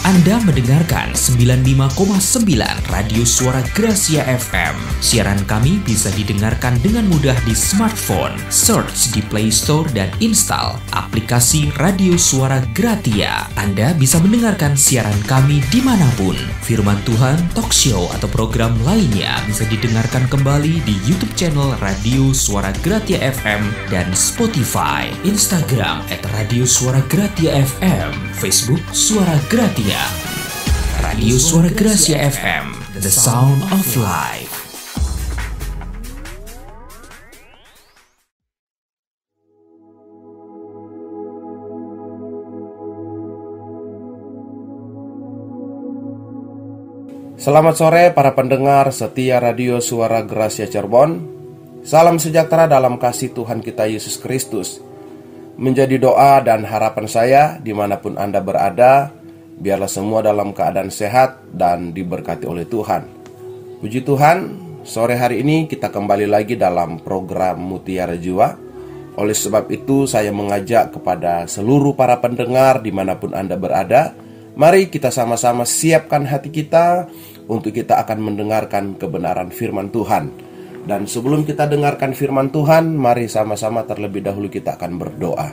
Anda mendengarkan 95,9 Radio Suara Gracia FM. Siaran kami bisa didengarkan dengan mudah di smartphone. Search di Play Store dan install aplikasi Radio Suara Gratia. Anda bisa mendengarkan siaran kami dimanapun. Firman Tuhan, talk show, atau program lainnya bisa didengarkan kembali di YouTube channel Radio Suara Gratia FM dan Spotify, Instagram @Radio Suara Gratia FM, Facebook Suara Gratia. Radio Suara Gracia FM, the sound of life. Selamat sore para pendengar setia Radio Suara Gracia Cirebon. Salam sejahtera dalam kasih Tuhan kita Yesus Kristus. Menjadi doa dan harapan saya dimanapun Anda berada, biarlah semua dalam keadaan sehat dan diberkati oleh Tuhan. Puji Tuhan, sore hari ini kita kembali lagi dalam program Mutiara Jiwa. Oleh sebab itu saya mengajak kepada seluruh para pendengar dimanapun Anda berada, mari kita sama-sama siapkan hati kita untuk kita akan mendengarkan kebenaran firman Tuhan. Dan sebelum kita dengarkan firman Tuhan, mari sama-sama terlebih dahulu kita akan berdoa.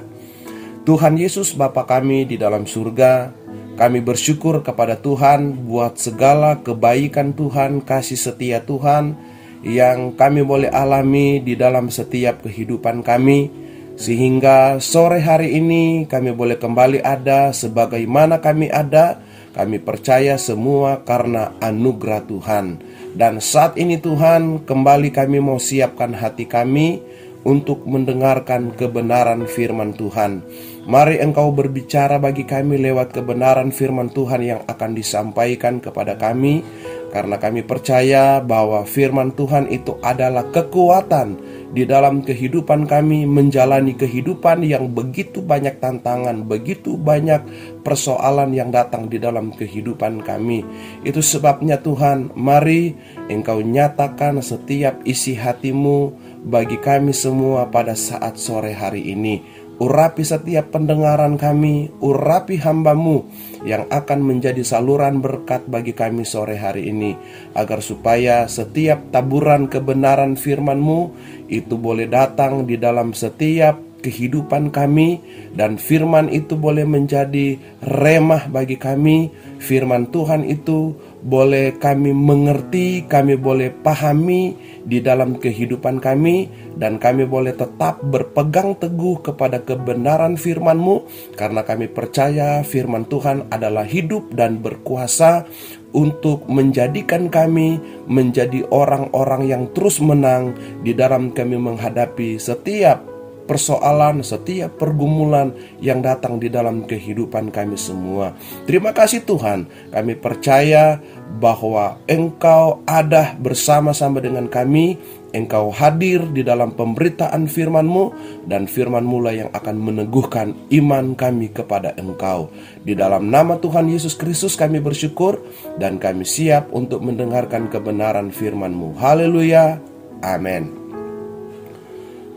Tuhan Yesus Bapa kami di dalam surga, kami bersyukur kepada Tuhan buat segala kebaikan Tuhan, kasih setia Tuhan yang kami boleh alami di dalam setiap kehidupan kami, sehingga sore hari ini kami boleh kembali ada sebagaimana kami ada. Kami percaya semua karena anugerah Tuhan. Dan saat ini Tuhan, kembali kami mau siapkan hati kami untuk mendengarkan kebenaran firman Tuhan. Mari Engkau berbicara bagi kami lewat kebenaran firman Tuhan yang akan disampaikan kepada kami, karena kami percaya bahwa firman Tuhan itu adalah kekuatan di dalam kehidupan kami menjalani kehidupan yang begitu banyak tantangan, begitu banyak persoalan yang datang di dalam kehidupan kami. Itu sebabnya Tuhan, mari Engkau nyatakan setiap isi hati-Mu bagi kami semua pada saat sore hari ini. Urapi setiap pendengaran kami, urapi hamba-Mu yang akan menjadi saluran berkat bagi kami sore hari ini, agar supaya setiap taburan kebenaran firman-Mu itu boleh datang di dalam setiap kehidupan kami, dan firman itu boleh menjadi remah bagi kami. Firman Tuhan itu boleh kami mengerti, kami boleh pahami di dalam kehidupan kami, dan kami boleh tetap berpegang teguh kepada kebenaran firman-Mu, karena kami percaya firman Tuhan adalah hidup dan berkuasa untuk menjadikan kami menjadi orang-orang yang terus menang di dalam kami menghadapi setiap persoalan, setiap pergumulan yang datang di dalam kehidupan kami semua. Terima kasih Tuhan, kami percaya bahwa Engkau ada bersama-sama dengan kami. Engkau hadir di dalam pemberitaan firman-Mu, dan firman-Mu lah yang akan meneguhkan iman kami kepada Engkau. Di dalam nama Tuhan Yesus Kristus kami bersyukur, dan kami siap untuk mendengarkan kebenaran firman-Mu. Haleluya, amin.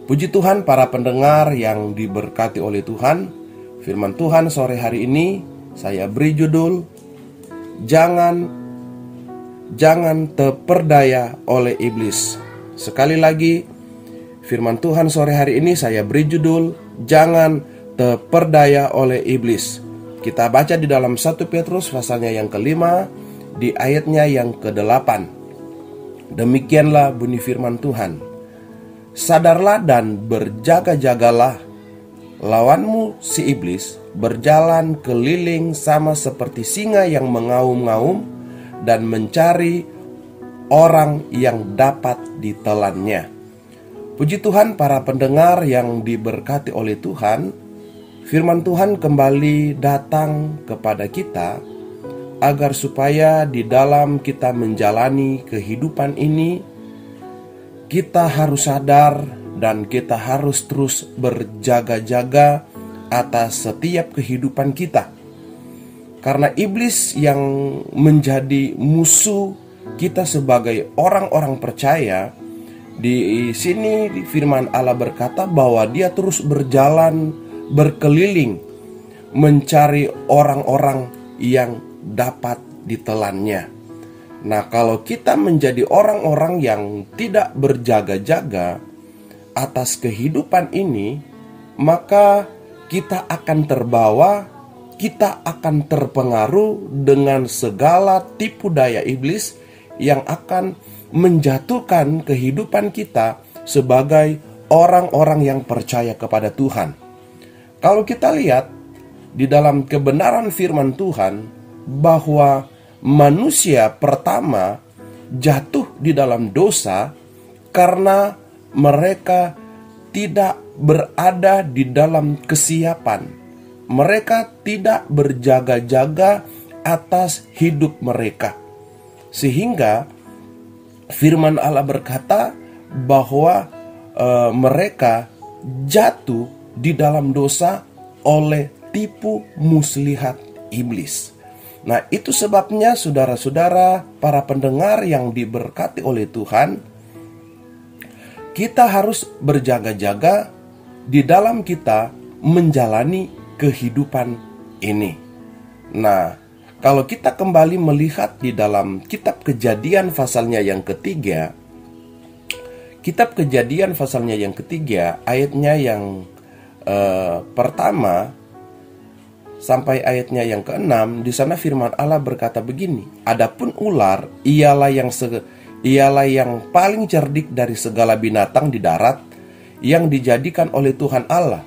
Puji Tuhan para pendengar yang diberkati oleh Tuhan. Firman Tuhan sore hari ini saya beri judul Jangan terperdaya oleh iblis. Sekali lagi, firman Tuhan sore hari ini saya beri judul Jangan terperdaya oleh iblis. Kita baca di dalam 1 Petrus pasalnya yang ke-5 di ayatnya yang ke-8. Demikianlah bunyi firman Tuhan. Sadarlah dan berjaga-jagalah, lawanmu si iblis berjalan keliling sama seperti singa yang mengaum-ngaum dan mencari orang yang dapat ditelannya. Puji Tuhan para pendengar yang diberkati oleh Tuhan, firman Tuhan kembali datang kepada kita agar supaya di dalam kita menjalani kehidupan ini, kita harus sadar dan kita harus terus berjaga-jaga atas setiap kehidupan kita. Karena iblis yang menjadi musuh kita sebagai orang-orang percaya, di sini firman Allah berkata bahwa dia terus berjalan berkeliling mencari orang-orang yang dapat ditelannya. Nah, kalau kita menjadi orang-orang yang tidak berjaga-jaga atas kehidupan ini, maka kita akan terbawa, kita akan terpengaruh dengan segala tipu daya iblis yang akan menjatuhkan kehidupan kita sebagai orang-orang yang percaya kepada Tuhan. Kalau kita lihat di dalam kebenaran firman Tuhan bahwa manusia pertama jatuh di dalam dosa karena mereka tidak berada di dalam kesiapan. Mereka tidak berjaga-jaga atas hidup mereka. Sehingga firman Allah berkata bahwa mereka jatuh di dalam dosa oleh tipu muslihat iblis. Nah, itu sebabnya saudara-saudara, para pendengar yang diberkati oleh Tuhan, kita harus berjaga-jaga di dalam kita menjalani kehidupan ini. Nah, kalau kita kembali melihat di dalam kitab Kejadian pasalnya yang ketiga, kitab Kejadian pasalnya yang ketiga, ayatnya yang pertama sampai ayatnya yang ke-6, di sana firman Allah berkata begini, adapun ular ialah yang paling cerdik dari segala binatang di darat yang dijadikan oleh Tuhan Allah.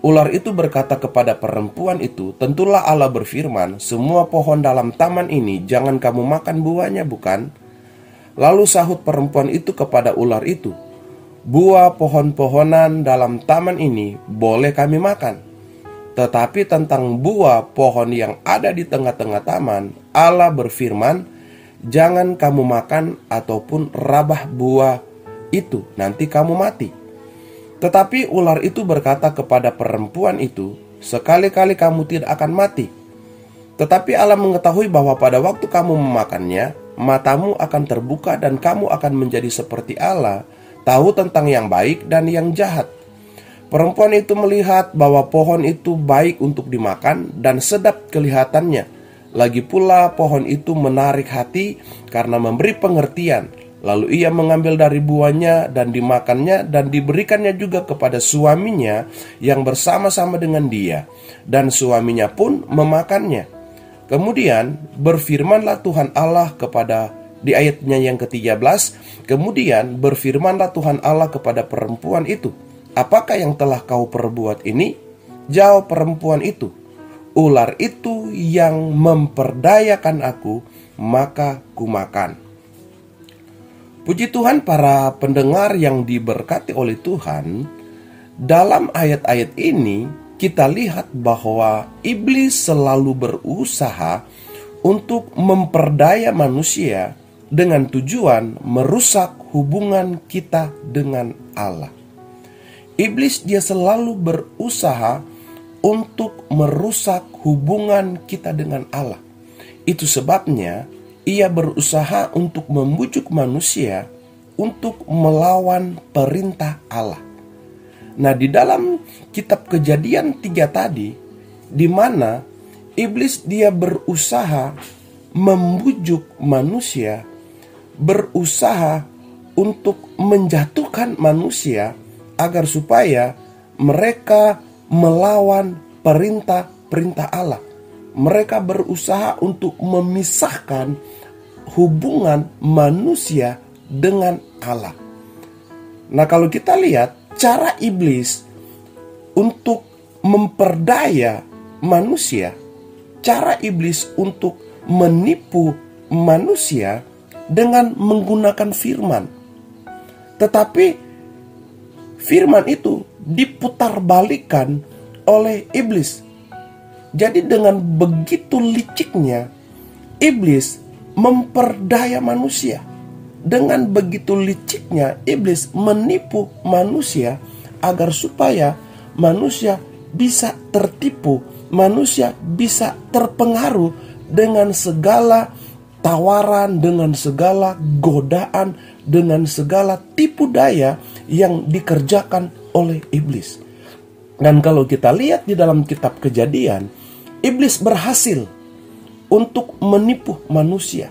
Ular itu berkata kepada perempuan itu, tentulah Allah berfirman, semua pohon dalam taman ini jangan kamu makan buahnya, bukan? Lalu sahut perempuan itu kepada ular itu, buah pohon-pohonan dalam taman ini boleh kami makan, tetapi tentang buah pohon yang ada di tengah-tengah taman, Allah berfirman, jangan kamu makan ataupun rabah buah itu, nanti kamu mati. Tetapi ular itu berkata kepada perempuan itu, sekali-kali kamu tidak akan mati. Tetapi Allah mengetahui bahwa pada waktu kamu memakannya, matamu akan terbuka dan kamu akan menjadi seperti Allah, tahu tentang yang baik dan yang jahat. Perempuan itu melihat bahwa pohon itu baik untuk dimakan dan sedap kelihatannya. Lagi pula pohon itu menarik hati karena memberi pengertian. Lalu ia mengambil dari buahnya dan dimakannya dan diberikannya juga kepada suaminya yang bersama-sama dengan dia. Dan suaminya pun memakannya. Kemudian berfirmanlah Tuhan Allah kepada, di ayatnya yang ke-13, kemudian berfirmanlah Tuhan Allah kepada perempuan itu, apakah yang telah kau perbuat ini? Jawab perempuan itu, ular itu yang memperdayakan aku, maka kumakan. Puji Tuhan, para pendengar yang diberkati oleh Tuhan, dalam ayat-ayat ini kita lihat bahwa iblis selalu berusaha untuk memperdaya manusia dengan tujuan merusak hubungan kita dengan Allah. Iblis dia selalu berusaha untuk merusak hubungan kita dengan Allah. Itu sebabnya ia berusaha untuk membujuk manusia untuk melawan perintah Allah. Nah, di dalam kitab Kejadian 3 tadi, di mana iblis dia berusaha membujuk manusia, berusaha untuk menjatuhkan manusia agar supaya mereka melawan perintah-perintah Allah. Mereka berusaha untuk memisahkan hubungan manusia dengan Allah. Nah, kalau kita lihat cara iblis untuk memperdaya manusia, cara iblis untuk menipu manusia dengan menggunakan firman. Tetapi firman itu diputarbalikkan oleh iblis. Jadi dengan begitu liciknya iblis memperdaya manusia. Dengan begitu liciknya iblis menipu manusia agar supaya manusia bisa tertipu, manusia bisa terpengaruh dengan segala tawaran, dengan segala godaan, dengan segala tipu daya yang dikerjakan oleh iblis. Dan kalau kita lihat di dalam kitab Kejadian, iblis berhasil untuk menipu manusia.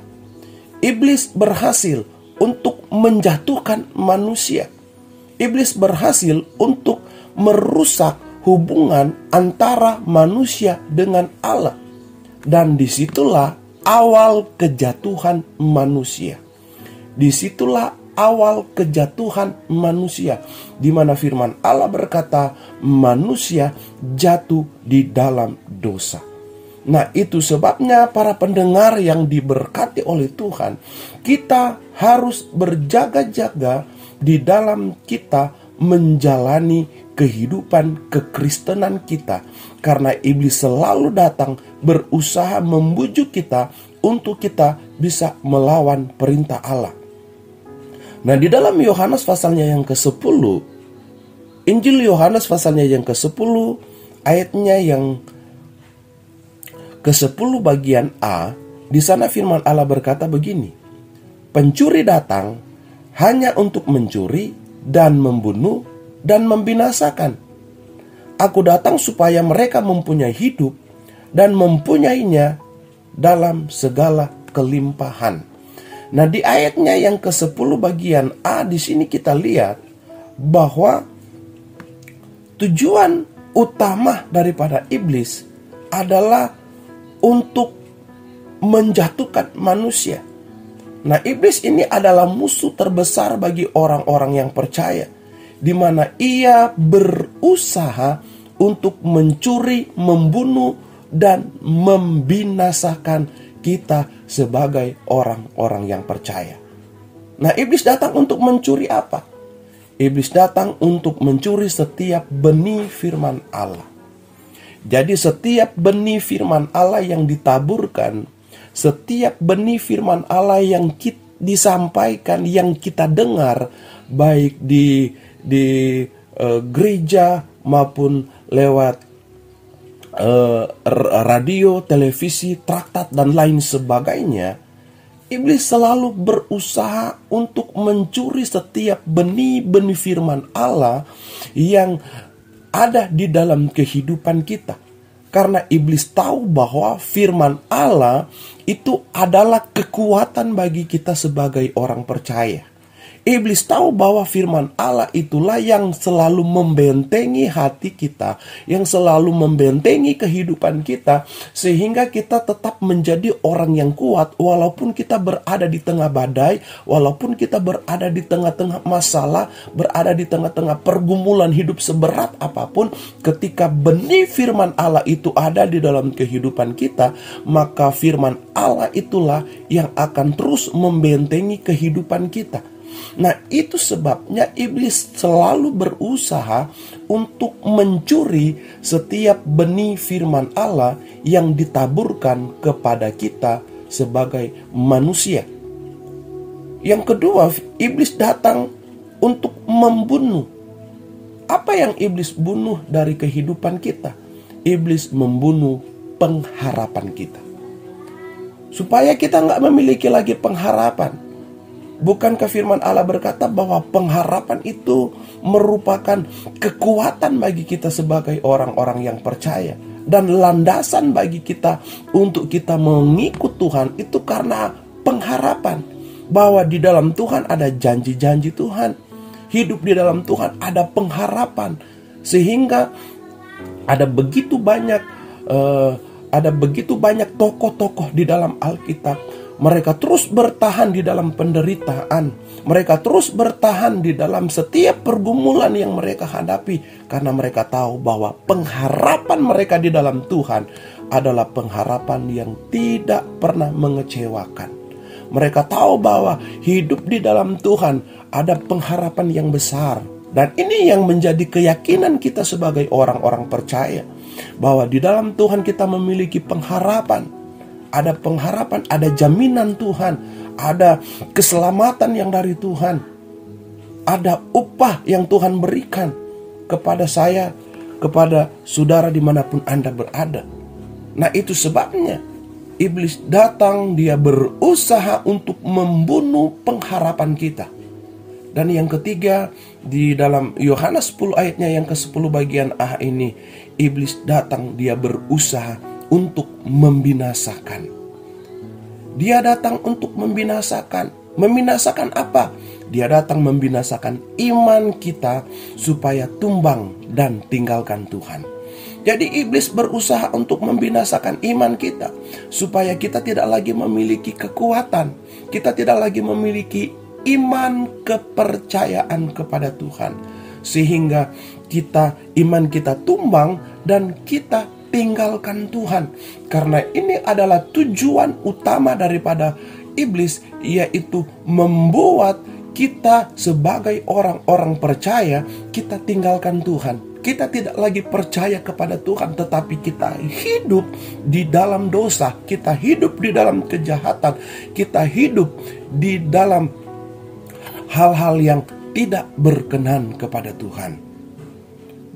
Iblis berhasil untuk menjatuhkan manusia. Iblis berhasil untuk merusak hubungan antara manusia dengan Allah. Dan disitulah awal kejatuhan manusia. Disitulah awal kejatuhan manusia, di mana firman Allah berkata, manusia jatuh di dalam dosa. Nah, itu sebabnya para pendengar yang diberkati oleh Tuhan, kita harus berjaga-jaga di dalam kita menjalani kehidupan kekristenan kita. Karena iblis selalu datang berusaha membujuk kita untuk kita bisa melawan perintah Allah. Nah, di dalam Yohanes pasalnya yang ke-10, Injil Yohanes pasalnya yang ke-10, ayatnya yang ke-10 bagian A, di sana firman Allah berkata begini, pencuri datang hanya untuk mencuri dan membunuh dan membinasakan. Aku datang supaya mereka mempunyai hidup dan mempunyainya dalam segala kelimpahan. Nah, di ayatnya yang ke-10 bagian A di sini kita lihat bahwa tujuan utama daripada iblis adalah untuk menjatuhkan manusia. Nah, iblis ini adalah musuh terbesar bagi orang-orang yang percaya, di mana ia berusaha untuk mencuri, membunuh, dan membinasakan kita sebagai orang-orang yang percaya. Nah, iblis datang untuk mencuri apa? Iblis datang untuk mencuri setiap benih firman Allah. Jadi setiap benih firman Allah yang ditaburkan, setiap benih firman Allah yang disampaikan, yang kita dengar, baik di gereja maupun lewat radio, televisi, traktat, dan lain sebagainya, iblis selalu berusaha untuk mencuri setiap benih-benih firman Allah yang ada di dalam kehidupan kita. Karena iblis tahu bahwa firman Allah itu adalah kekuatan bagi kita sebagai orang percaya. Iblis tahu bahwa firman Allah itulah yang selalu membentengi hati kita, yang selalu membentengi kehidupan kita, sehingga kita tetap menjadi orang yang kuat walaupun kita berada di tengah badai, walaupun kita berada di tengah-tengah masalah, berada di tengah-tengah pergumulan hidup seberat apapun. Ketika benih firman Allah itu ada di dalam kehidupan kita, maka firman Allah itulah yang akan terus membentengi kehidupan kita. Nah, itu sebabnya iblis selalu berusaha untuk mencuri setiap benih firman Allah yang ditaburkan kepada kita sebagai manusia. Yang kedua, iblis datang untuk membunuh. Apa yang iblis bunuh dari kehidupan kita? Iblis membunuh pengharapan kita, supaya kita nggak memiliki lagi pengharapan. Bukankah firman Allah berkata bahwa pengharapan itu merupakan kekuatan bagi kita sebagai orang-orang yang percaya, dan landasan bagi kita untuk kita mengikut Tuhan itu karena pengharapan bahwa di dalam Tuhan ada janji-janji Tuhan. Hidup di dalam Tuhan ada pengharapan, sehingga ada begitu banyak tokoh-tokoh di dalam Alkitab. Mereka terus bertahan di dalam penderitaan. Mereka terus bertahan di dalam setiap pergumulan yang mereka hadapi, karena mereka tahu bahwa pengharapan mereka di dalam Tuhan adalah pengharapan yang tidak pernah mengecewakan. Mereka tahu bahwa hidup di dalam Tuhan ada pengharapan yang besar. Dan ini yang menjadi keyakinan kita sebagai orang-orang percaya, bahwa di dalam Tuhan kita memiliki pengharapan. Ada pengharapan, ada jaminan Tuhan, ada keselamatan yang dari Tuhan, ada upah yang Tuhan berikan kepada saya, kepada saudara dimanapun Anda berada. Nah, itu sebabnya iblis datang, dia berusaha untuk membunuh pengharapan kita. Dan yang ketiga, di dalam Yohanes 10 ayatnya yang ke-10 bagian A ini, iblis datang, dia berusaha untuk membinasakan. Dia datang untuk membinasakan. Membinasakan apa? Dia datang membinasakan iman kita supaya tumbang dan tinggalkan Tuhan. Jadi iblis berusaha untuk membinasakan iman kita supaya kita tidak lagi memiliki kekuatan. Kita tidak lagi memiliki iman kepercayaan kepada Tuhan. Sehingga iman kita tumbang dan kita tinggalkan Tuhan. Karena ini adalah tujuan utama daripada iblis, yaitu membuat kita sebagai orang-orang percaya, kita tinggalkan Tuhan. Kita tidak lagi percaya kepada Tuhan, tetapi kita hidup di dalam dosa, kita hidup di dalam kejahatan, kita hidup di dalam hal-hal yang tidak berkenan kepada Tuhan.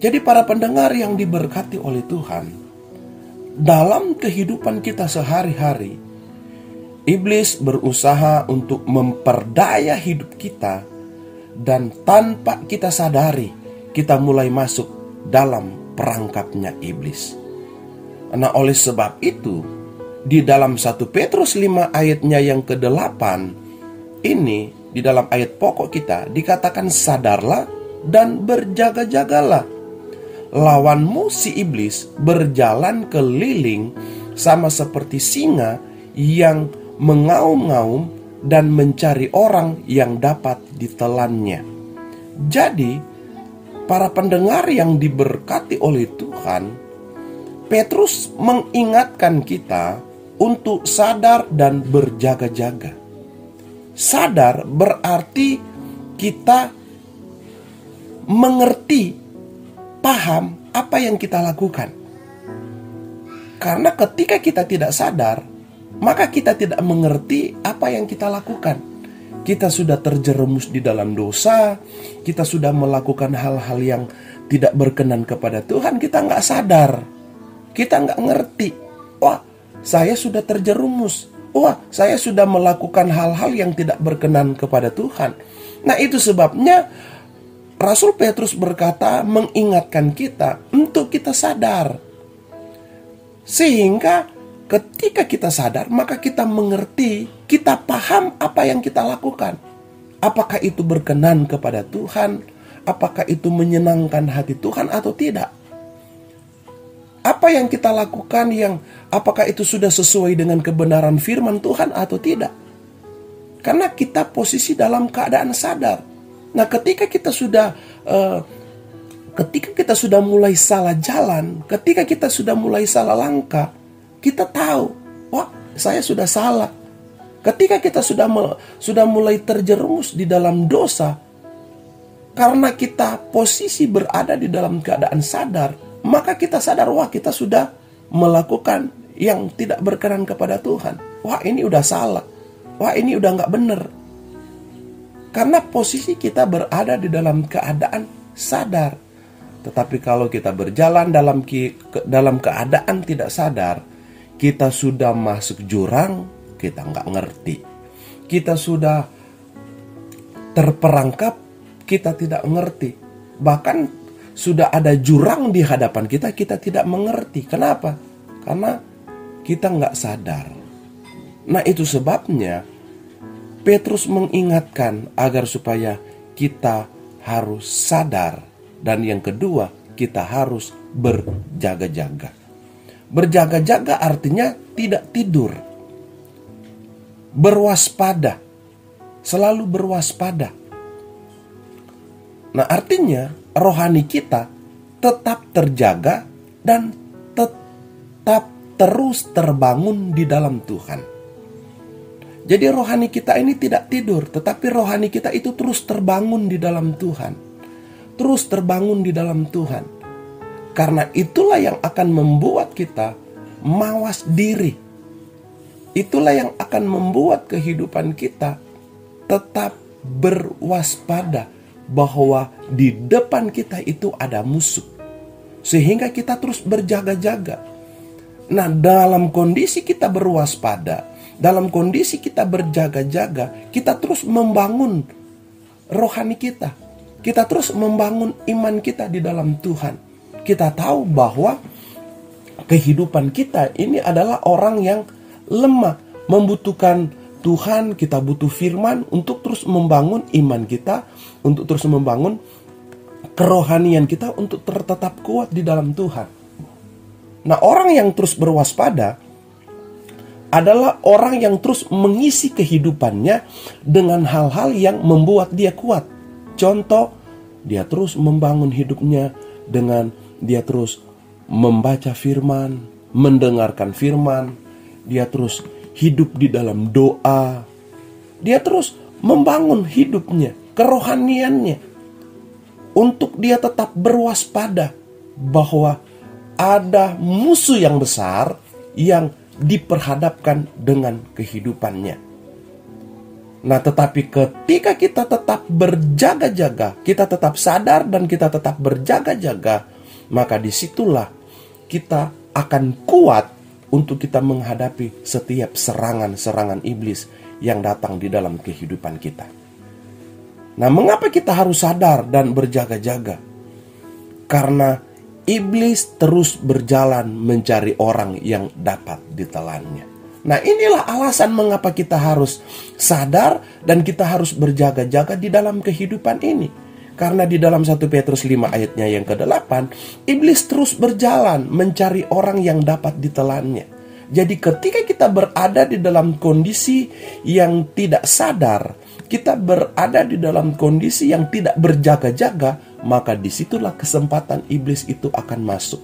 Jadi para pendengar yang diberkati oleh Tuhan, dalam kehidupan kita sehari-hari, iblis berusaha untuk memperdaya hidup kita, dan tanpa kita sadari, kita mulai masuk dalam perangkapnya iblis. Nah, oleh sebab itu, di dalam 1 Petrus 5 ayatnya yang ke-8, ini di dalam ayat pokok kita dikatakan sadarlah dan berjaga-jagalah. Lawanmu si iblis berjalan keliling sama seperti singa yang mengaum-ngaum dan mencari orang yang dapat ditelannya. Jadi, para pendengar yang diberkati oleh Tuhan, Petrus mengingatkan kita untuk sadar dan berjaga-jaga. Sadar berarti kita mengerti, paham apa yang kita lakukan. Karena ketika kita tidak sadar, maka kita tidak mengerti apa yang kita lakukan. Kita sudah terjerumus di dalam dosa, kita sudah melakukan hal-hal yang tidak berkenan kepada Tuhan, kita nggak sadar, kita nggak ngerti. Wah, saya sudah terjerumus. Wah, saya sudah melakukan hal-hal yang tidak berkenan kepada Tuhan. Nah, itu sebabnya Rasul Petrus berkata, mengingatkan kita untuk kita sadar. Sehingga ketika kita sadar, maka kita mengerti, kita paham apa yang kita lakukan. Apakah itu berkenan kepada Tuhan? Apakah itu menyenangkan hati Tuhan atau tidak? Apa yang kita lakukan, apakah itu sudah sesuai dengan kebenaran firman Tuhan atau tidak? Karena kita posisi dalam keadaan sadar. Nah, ketika kita sudah mulai salah jalan, ketika kita sudah mulai salah langkah, kita tahu, wah, saya sudah salah. Ketika kita sudah mulai terjerumus di dalam dosa, karena kita posisi berada di dalam keadaan sadar, maka kita sadar, wah, kita sudah melakukan yang tidak berkenan kepada Tuhan. Wah, ini udah salah. Wah, ini udah gak benar. Karena posisi kita berada di dalam keadaan sadar. Tetapi kalau kita berjalan dalam keadaan tidak sadar, kita sudah masuk jurang, kita nggak ngerti. Kita sudah terperangkap, kita tidak mengerti. Bahkan sudah ada jurang di hadapan kita, kita tidak mengerti. Kenapa? Karena kita nggak sadar. Nah, itu sebabnya Petrus mengingatkan agar supaya kita harus sadar. Dan yang kedua, kita harus berjaga-jaga. Berjaga-jaga artinya tidak tidur. Berwaspada. Selalu berwaspada. Nah, artinya rohani kita tetap terjaga dan tetap terus terbangun di dalam Tuhan. Jadi rohani kita ini tidak tidur, tetapi rohani kita itu terus terbangun di dalam Tuhan. Terus terbangun di dalam Tuhan. Karena itulah yang akan membuat kita mawas diri. Itulah yang akan membuat kehidupan kita tetap berwaspada bahwa di depan kita itu ada musuh. Sehingga kita terus berjaga-jaga. Nah, dalam kondisi kita berwaspada, dalam kondisi kita berjaga-jaga, kita terus membangun rohani kita. Kita terus membangun iman kita di dalam Tuhan. Kita tahu bahwa kehidupan kita ini adalah orang yang lemah, membutuhkan Tuhan, kita butuh firman untuk terus membangun iman kita, untuk terus membangun kerohanian kita, untuk tetap kuat di dalam Tuhan. Nah, orang yang terus berwaspada adalah orang yang terus mengisi kehidupannya dengan hal-hal yang membuat dia kuat. Contoh, dia terus membangun hidupnya dengan dia terus membaca firman, mendengarkan firman, dia terus hidup di dalam doa. Dia terus membangun hidupnya, kerohaniannya, untuk dia tetap berwaspada bahwa ada musuh yang besar yang diperhadapkan dengan kehidupannya. Nah, tetapi ketika kita tetap berjaga-jaga, kita tetap sadar dan kita tetap berjaga-jaga, maka disitulah kita akan kuat untuk kita menghadapi setiap serangan-serangan iblis yang datang di dalam kehidupan kita. Nah, mengapa kita harus sadar dan berjaga-jaga? Karena iblis terus berjalan mencari orang yang dapat ditelannya. Nah, inilah alasan mengapa kita harus sadar dan kita harus berjaga-jaga di dalam kehidupan ini. Karena di dalam 1 Petrus 5 ayatnya yang ke-8, iblis terus berjalan mencari orang yang dapat ditelannya. Jadi ketika kita berada di dalam kondisi yang tidak sadar, kita berada di dalam kondisi yang tidak berjaga-jaga, maka disitulah kesempatan iblis itu akan masuk.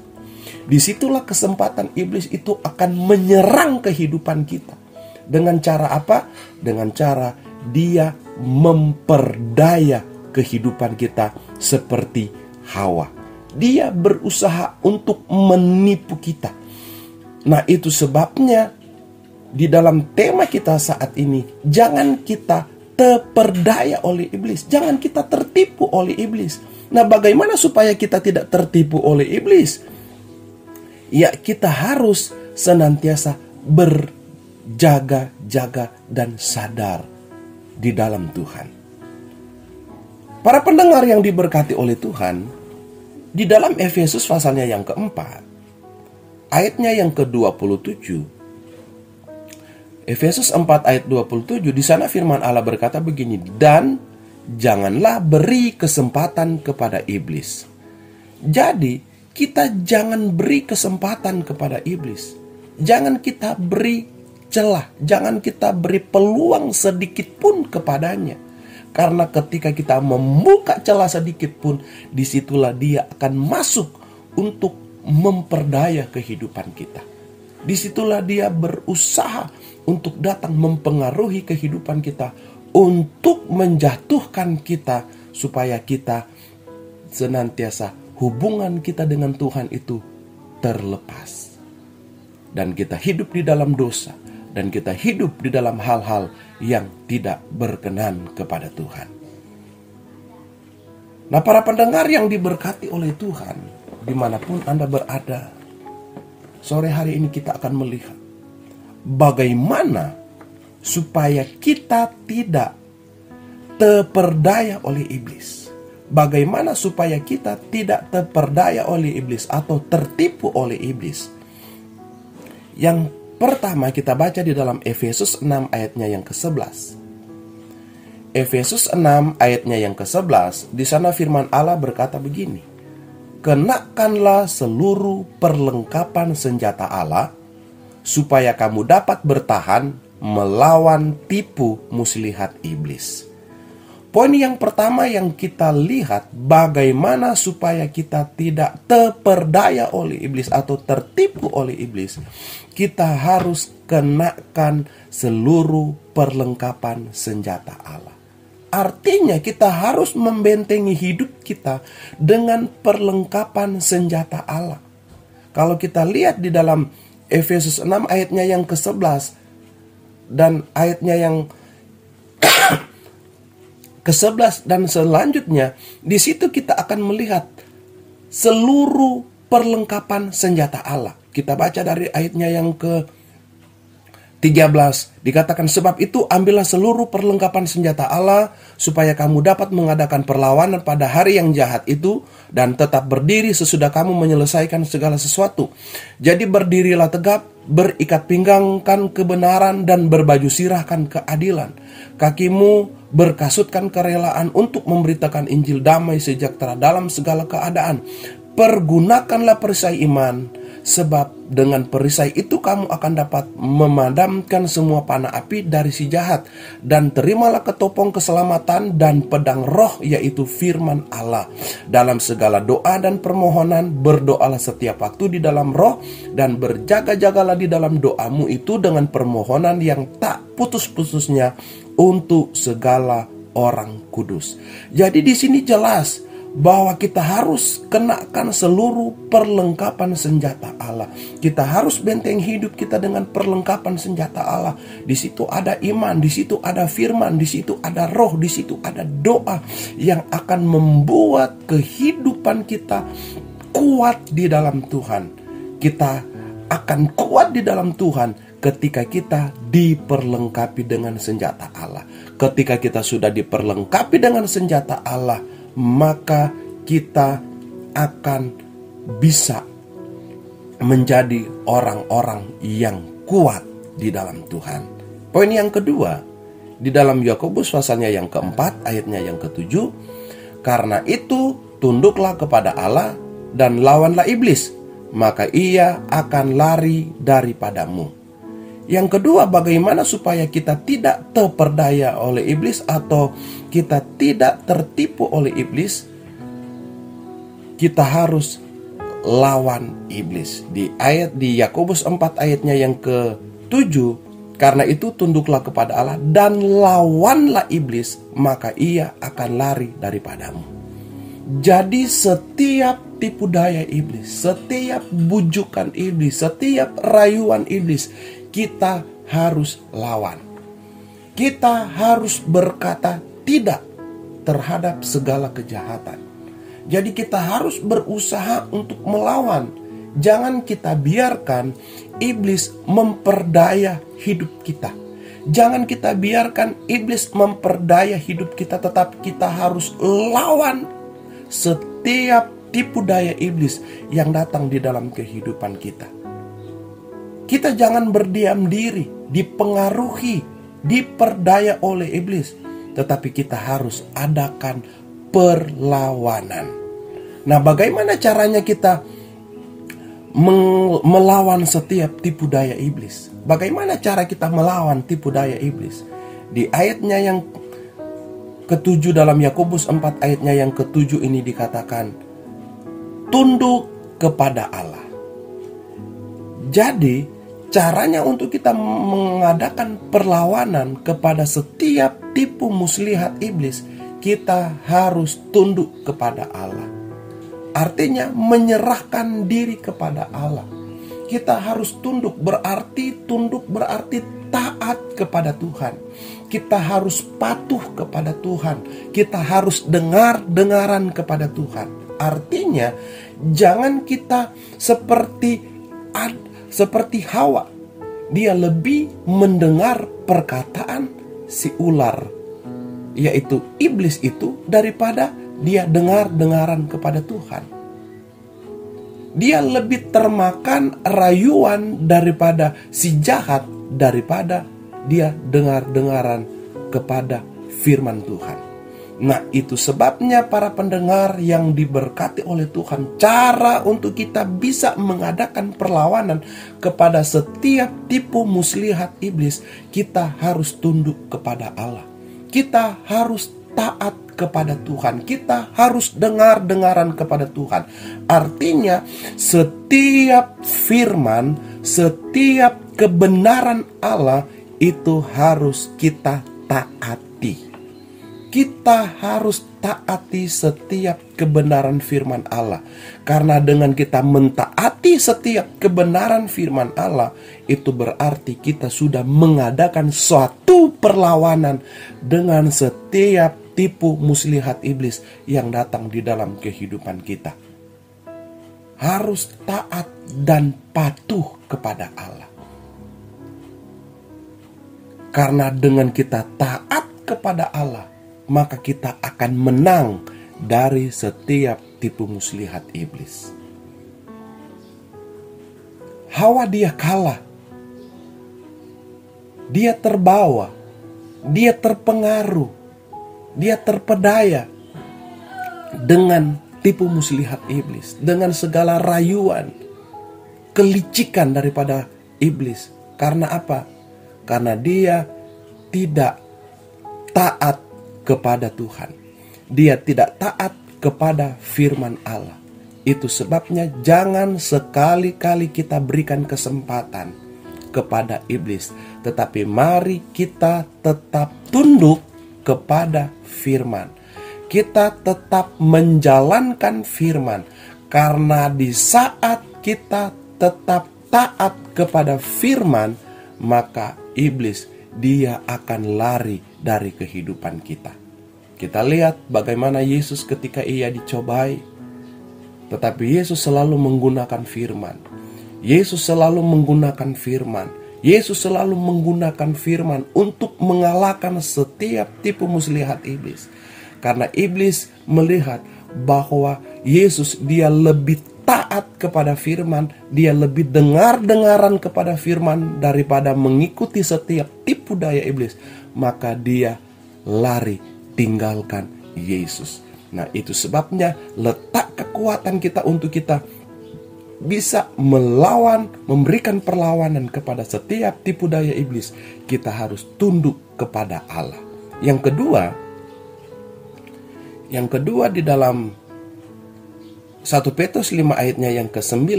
Disitulah kesempatan iblis itu akan menyerang kehidupan kita. Dengan cara apa? Dengan cara dia memperdaya kehidupan kita seperti Hawa. Dia berusaha untuk menipu kita. Nah, itu sebabnya di dalam tema kita saat ini, jangan kita terperdaya oleh iblis. Jangan kita tertipu oleh iblis. Nah, bagaimana supaya kita tidak tertipu oleh iblis? Ya, kita harus senantiasa berjaga-jaga dan sadar di dalam Tuhan. Para pendengar yang diberkati oleh Tuhan, di dalam Efesus pasalnya yang keempat, ayatnya yang ke-27, Efesus 4 ayat 27, di sana firman Allah berkata begini, dan janganlah beri kesempatan kepada iblis. Jadi, kita jangan beri kesempatan kepada iblis. Jangan kita beri celah, jangan kita beri peluang sedikit pun kepadanya. Karena ketika kita membuka celah sedikit pun, disitulah dia akan masuk untuk memperdaya kehidupan kita. Disitulah dia berusaha untuk datang mempengaruhi kehidupan kita, untuk menjatuhkan kita, supaya kita senantiasa hubungan kita dengan Tuhan itu terlepas. Dan kita hidup di dalam dosa, dan kita hidup di dalam hal-hal yang tidak berkenan kepada Tuhan. Nah, para pendengar yang diberkati oleh Tuhan, dimanapun Anda berada, sore hari ini kita akan melihat bagaimana supaya kita tidak terperdaya oleh iblis. Bagaimana supaya kita tidak terperdaya oleh iblis atau tertipu oleh iblis. Yang pertama kita baca di dalam Efesus 6 ayatnya yang ke-11. Efesus 6 ayatnya yang ke-11, di sana firman Allah berkata begini, kenakanlah seluruh perlengkapan senjata Allah, supaya kamu dapat bertahan melawan tipu muslihat iblis. Poin yang pertama yang kita lihat, bagaimana supaya kita tidak terperdaya oleh iblis atau tertipu oleh iblis. Kita harus kenakan seluruh perlengkapan senjata Allah. Artinya kita harus membentengi hidup kita dengan perlengkapan senjata Allah. Kalau kita lihat di dalam Efesus 6 ayatnya yang ke-11 dan ayatnya yang ke-11 dan selanjutnya, di situ kita akan melihat seluruh perlengkapan senjata Allah. Kita baca dari ayatnya yang ke-13, dikatakan, sebab itu ambillah seluruh perlengkapan senjata Allah, supaya kamu dapat mengadakan perlawanan pada hari yang jahat itu, dan tetap berdiri sesudah kamu menyelesaikan segala sesuatu. Jadi berdirilah tegap, berikat pinggangkan kebenaran dan berbaju sirahkan keadilan. Kakimu berkasutkan kerelaan untuk memberitakan Injil damai sejahtera dalam segala keadaan. Pergunakanlah perisai iman, sebab dengan perisai itu kamu akan dapat memadamkan semua panah api dari si jahat. Dan terimalah ketopong keselamatan dan pedang roh, yaitu firman Allah. Dalam segala doa dan permohonan berdoalah setiap waktu di dalam roh, dan berjaga-jagalah di dalam doamu itu dengan permohonan yang tak putus-putusnya untuk segala orang kudus. Jadi di sini jelas bahwa kita harus kenakan seluruh perlengkapan senjata Allah. Kita harus benteng hidup kita dengan perlengkapan senjata Allah. Di situ ada iman, di situ ada firman, di situ ada roh, di situ ada doa yang akan membuat kehidupan kita kuat di dalam Tuhan. Kita akan kuat di dalam Tuhan ketika kita diperlengkapi dengan senjata Allah. Ketika kita sudah diperlengkapi dengan senjata Allah, maka kita akan bisa menjadi orang-orang yang kuat di dalam Tuhan. Poin yang kedua, di dalam Yakobus pasalnya yang keempat, ayatnya yang ketujuh, karena itu tunduklah kepada Allah dan lawanlah iblis, maka ia akan lari daripadamu. Yang kedua, bagaimana supaya kita tidak terperdaya oleh iblis atau kita tidak tertipu oleh iblis? Kita harus lawan iblis. Di Yakobus 4 ayatnya yang ke-7, karena itu tunduklah kepada Allah dan lawanlah iblis, maka ia akan lari daripadamu. Jadi setiap tipu daya iblis, setiap bujukan iblis, setiap rayuan iblis, kita harus lawan. Kita harus berkata tidak terhadap segala kejahatan. Jadi kita harus berusaha untuk melawan. Jangan kita biarkan iblis memperdaya hidup kita. Jangan kita biarkan iblis memperdaya hidup kita, tetapi kita harus lawan setiap tipu daya iblis yang datang di dalam kehidupan kita. Kita jangan berdiam diri, dipengaruhi, diperdaya oleh iblis. Tetapi kita harus adakan perlawanan. Nah, bagaimana caranya kita melawan setiap tipu daya iblis? Bagaimana cara kita melawan tipu daya iblis? Di ayatnya yang ke-7 dalam Yakobus 4 ayatnya yang ke-7 ini dikatakan, tunduk kepada Allah. Jadi caranya untuk kita mengadakan perlawanan kepada setiap tipu muslihat iblis, kita harus tunduk kepada Allah. Artinya menyerahkan diri kepada Allah. Kita harus tunduk berarti taat kepada Tuhan. Kita harus patuh kepada Tuhan. Kita harus dengaran kepada Tuhan. Artinya jangan kita seperti Hawa, dia lebih mendengar perkataan si ular, yaitu iblis itu, daripada dia dengaran kepada Tuhan. Dia lebih termakan rayuan daripada si jahat, daripada dia dengaran kepada firman Tuhan. Nah, itu sebabnya para pendengar yang diberkati oleh Tuhan, cara untuk kita bisa mengadakan perlawanan kepada setiap tipu muslihat iblis, kita harus tunduk kepada Allah. Kita harus taat kepada Tuhan. Kita harus dengaran kepada Tuhan. Artinya setiap firman, setiap kebenaran Allah itu harus kita taati. Kita harus taati setiap kebenaran firman Allah. Karena dengan kita mentaati setiap kebenaran firman Allah, itu berarti kita sudah mengadakan suatu perlawanan dengan setiap tipu muslihat iblis yang datang di dalam kehidupan kita. Harus taat dan patuh kepada Allah. Karena dengan kita taat kepada Allah, maka kita akan menang dari setiap tipu muslihat iblis. Hawa dia kalah dia terbawa, dia terpengaruh, dia terpedaya dengan tipu muslihat iblis, dengan segala rayuan, kelicikan daripada iblis. Karena apa? Karena dia tidak taat kepada Tuhan. Dia tidak taat kepada firman Allah. Itu sebabnya jangan sekali-kali kita berikan kesempatan kepada iblis. Tetapi mari kita tetap tunduk kepada firman. Kita tetap menjalankan firman. Karena di saat kita tetap taat kepada firman, maka iblis dia akan lari dari kehidupan kita. Kita lihat bagaimana Yesus ketika ia dicobai. Tetapi Yesus selalu menggunakan firman. Yesus selalu menggunakan firman. Yesus selalu menggunakan firman untuk mengalahkan setiap tipu muslihat iblis. Karena iblis melihat bahwa Yesus dia lebih taat kepada firman, dia lebih dengar-dengaran kepada firman daripada mengikuti setiap tipu daya iblis. Maka dia lari tinggalkan Yesus. Nah, itu sebabnya letak kekuatan kita untuk kita bisa melawan, memberikan perlawanan kepada setiap tipu daya iblis. Kita harus tunduk kepada Allah. Yang kedua di dalam 1 Petrus 5 ayatnya yang ke-9,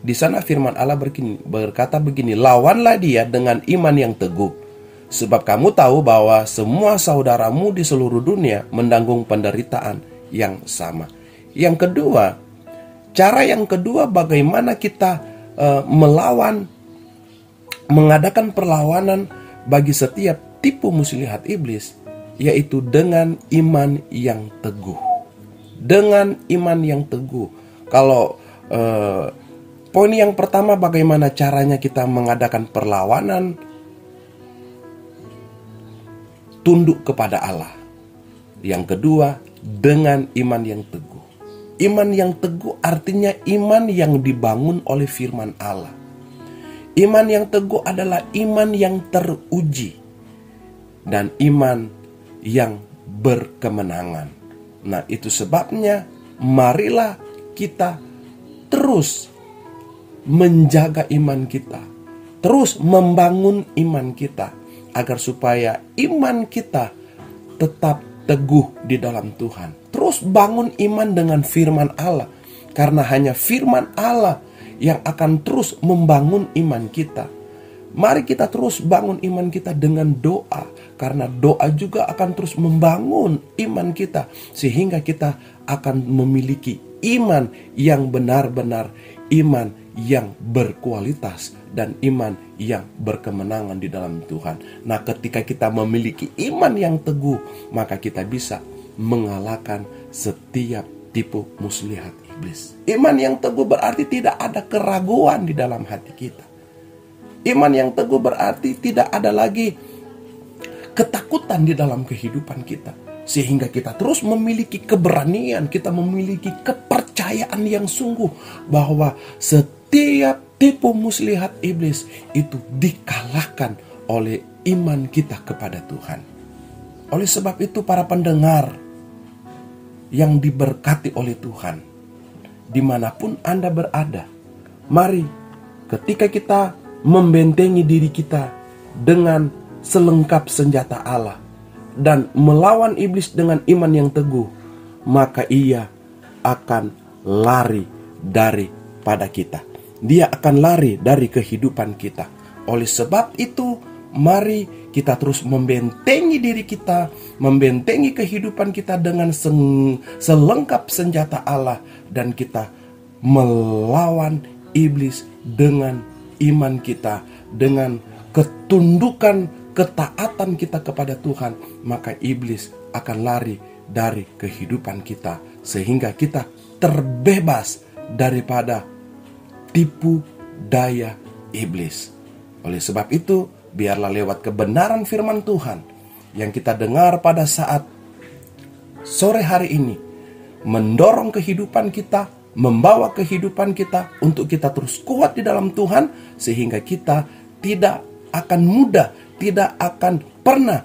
di sana firman Allah berkata begini, lawanlah dia dengan iman yang teguh, sebab kamu tahu bahwa semua saudaramu di seluruh dunia menanggung penderitaan yang sama. Yang kedua, cara yang kedua bagaimana kita mengadakan perlawanan bagi setiap tipu muslihat iblis, yaitu dengan iman yang teguh. Dengan iman yang teguh. Kalau poin yang pertama, bagaimana caranya kita mengadakan perlawanan? Tunduk kepada Allah. Yang kedua, dengan iman yang teguh. Iman yang teguh artinya iman yang dibangun oleh firman Allah. Iman yang teguh adalah iman yang teruji dan iman yang berkemenangan. Nah, itu sebabnya marilah kita terus menjaga iman kita, terus membangun iman kita, agar supaya iman kita tetap teguh di dalam Tuhan. Terus bangun iman dengan firman Allah, karena hanya firman Allah yang akan terus membangun iman kita. Mari kita terus bangun iman kita dengan doa, karena doa juga akan terus membangun iman kita, sehingga kita akan memiliki iman yang benar-benar, iman yang berkualitas, dan iman yang berkemenangan di dalam Tuhan. Nah, ketika kita memiliki iman yang teguh, maka kita bisa mengalahkan setiap tipu muslihat iblis. Iman yang teguh berarti tidak ada keraguan di dalam hati kita. Iman yang teguh berarti tidak ada lagi ketakutan di dalam kehidupan kita. Sehingga kita terus memiliki keberanian, kita memiliki kepercayaan yang sungguh bahwa setiap tipu muslihat iblis itu dikalahkan oleh iman kita kepada Tuhan. Oleh sebab itu, para pendengar yang diberkati oleh Tuhan, dimanapun Anda berada, mari ketika kita membentengi diri kita dengan selengkap senjata Allah dan melawan iblis dengan iman yang teguh, maka ia akan lari daripada kita. Dia akan lari dari kehidupan kita. Oleh sebab itu, mari kita terus membentengi diri kita, membentengi kehidupan kita dengan selengkap senjata Allah, dan kita melawan iblis dengan iman kita, dengan ketundukan, ketaatan kita kepada Tuhan. Maka iblis akan lari dari kehidupan kita, sehingga kita terbebas daripada tipu daya iblis. Oleh sebab itu, biarlah lewat kebenaran firman Tuhan yang kita dengar pada saat sore hari ini, mendorong kehidupan kita, membawa kehidupan kita untuk kita terus kuat di dalam Tuhan, sehingga kita tidak akan mudah tidak akan pernah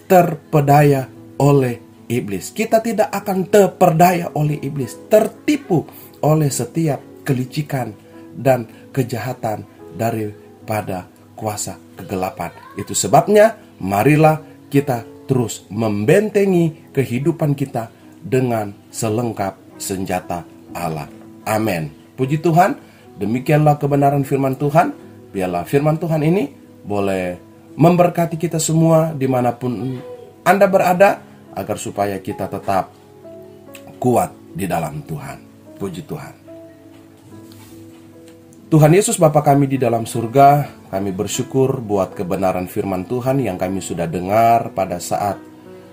terpedaya oleh iblis. Kita tidak akan terperdaya oleh iblis, tertipu oleh setiap kelicikan dan kejahatan daripada kuasa kegelapan. Itu sebabnya marilah kita terus membentengi kehidupan kita dengan selengkap senjata Allah. Amin. Puji Tuhan, demikianlah kebenaran firman Tuhan. Biarlah firman Tuhan ini boleh memberkati kita semua dimanapun Anda berada, agar supaya kita tetap kuat di dalam Tuhan. Puji Tuhan. Tuhan Yesus Bapa kami di dalam surga, kami bersyukur buat kebenaran firman Tuhan yang kami sudah dengar pada saat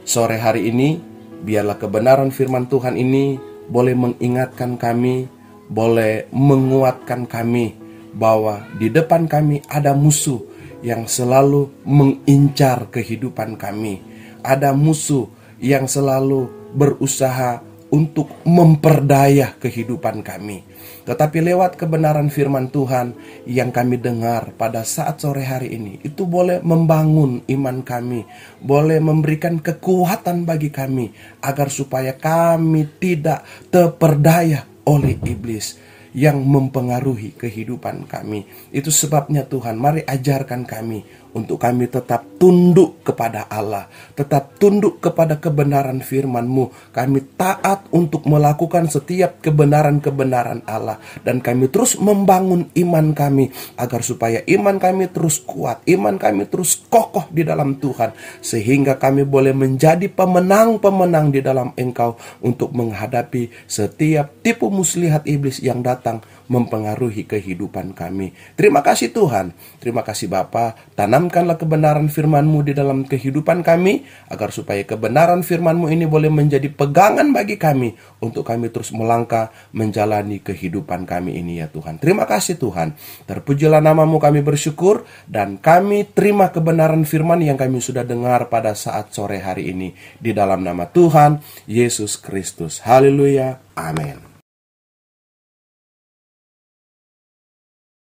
sore hari ini. Biarlah kebenaran firman Tuhan ini boleh mengingatkan kami, boleh menguatkan kami bahwa di depan kami ada musuh yang selalu mengincar kehidupan kami. Ada musuh yang selalu berusaha untuk memperdaya kehidupan kami. Tetapi lewat kebenaran firman Tuhan yang kami dengar pada saat sore hari ini, itu boleh membangun iman kami, boleh memberikan kekuatan bagi kami, agar supaya kami tidak terperdaya oleh iblis yang mempengaruhi kehidupan kami. Itu sebabnya Tuhan, mari ajarkan kami untuk kami tetap tunduk kepada Allah, tetap tunduk kepada kebenaran firman-Mu. Kami taat untuk melakukan setiap kebenaran-kebenaran Allah, dan kami terus membangun iman kami, agar supaya iman kami terus kuat, iman kami terus kokoh di dalam Tuhan, sehingga kami boleh menjadi pemenang-pemenang di dalam Engkau untuk menghadapi setiap tipu muslihat iblis yang datang mempengaruhi kehidupan kami. Terima kasih Tuhan, terima kasih Bapa. Tanamkanlah kebenaran firman-Mu di dalam kehidupan kami, agar supaya kebenaran firman-Mu ini boleh menjadi pegangan bagi kami, untuk kami terus melangkah menjalani kehidupan kami ini ya Tuhan. Terima kasih Tuhan, terpujilah nama-Mu, kami bersyukur, dan kami terima kebenaran firman yang kami sudah dengar pada saat sore hari ini, di dalam nama Tuhan Yesus Kristus. Haleluya, amin.